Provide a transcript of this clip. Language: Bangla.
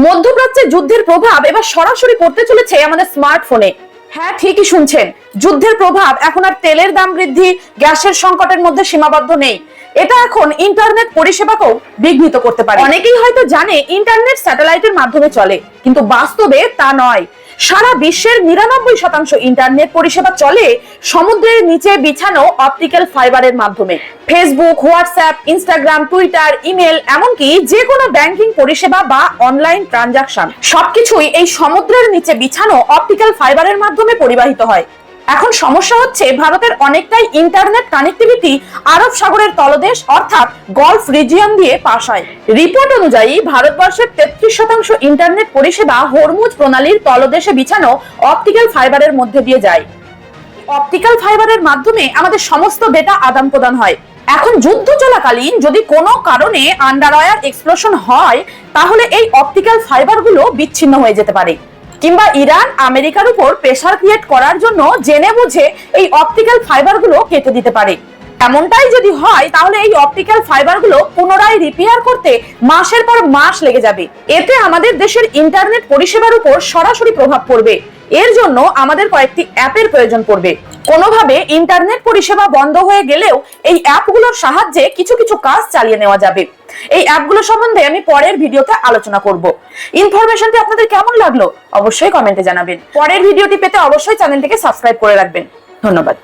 মধ্যপ্রাচ্যে যুদ্ধের প্রভাব এবার সরাসরি পড়তে চলেছে আমাদের স্মার্টফোনে। হ্যাঁ, ঠিকই শুনছেন, যুদ্ধের প্রভাব এখন আর তেলের দাম বৃদ্ধি, গ্যাসের সংকটের মধ্যে সীমাবদ্ধ নেই। এটা এখন ইন্টারনেট পরিষেবাকেও বিঘ্নিত করতে পারে। অনেকেই হয়তো জানে ইন্টারনেট স্যাটেলাইটের মাধ্যমে চলে, কিন্তু বাস্তবে তা নয়। সারা বিশ্বের ৯৯% ইন্টারনেট পরিষেবা চলে সমুদ্রের নিচে বিছানো অপটিক্যাল ফাইবারের মাধ্যমে। Facebook, WhatsApp, Instagram, Twitter, email, এমনকি যে কোনো ব্যাংকিং পরিষেবা বা অনলাইন ট্রানজাকশন সবকিছুই এই সমুদ্রের নিচে বিছানো অপটিক্যাল ফাইবারের মাধ্যমে পরিবাহিত হয়। এখন সমস্যা হচ্ছে, ভারতের অনেকটাই ইন্টারনেট কানেক্টিভিটি আরব সাগরের তলদেশ অর্থাৎ গলফ রিজিয়ন দিয়ে পাস হয়। রিপোর্ট অনুযায়ী ভারতবর্ষের 33% ইন্টারনেট পরিষেবা হরমুজ প্রণালীর তলদেশে বিছানো অপটিক্যাল ফাইবারের মধ্যে দিয়ে যায়। অপটিক্যাল ফাইবারের মাধ্যমে আমাদের সমস্ত ডেটা আদান প্রদান হয়। এখন যুদ্ধ চলাকালীন যদি কোনো কারণে আন্ডারওয়্যার এক্সপ্লোশন হয়, তাহলে এই অপটিক্যাল ফাইবারগুলো বিচ্ছিন্ন হয়ে যেতে পারে, কিংবা ইরান আমেরিকার উপর প্রেসার ক্রিয়েট করার জন্য জেনে বুঝে এই অপটিক্যাল ফাইবারগুলো কেটে দিতে পারে। এমনটাই যদি হয়, তাহলে এই অপটিক্যাল ফাইবারগুলো পুনরায় রিপেয়ার করতে মাসের পর মাস লেগে যাবে। এতে আমাদের দেশের ইন্টারনেট পরিষেবার উপর সরাসরি প্রভাব পড়বে। এর জন্য আমাদের কয়েকটি অ্যাপের প্রয়োজন পড়বে। কোনোভাবে ইন্টারনেট পরিষেবা বন্ধ হয়ে গেলেও এই অ্যাপগুলোর সাহায্যে কিছু কিছু কাজ চালিয়ে নেওয়া যাবে। এই অ্যাপগুলো সম্বন্ধে আমি পরের ভিডিওতে আলোচনা করব। ইনফরমেশনটি আপনাদের কেমন লাগলো অবশ্যই কমেন্টে জানাবেন। পরের ভিডিওটি পেতে অবশ্যই চ্যানেলটিকে সাবস্ক্রাইব করে রাখবেন। ধন্যবাদ।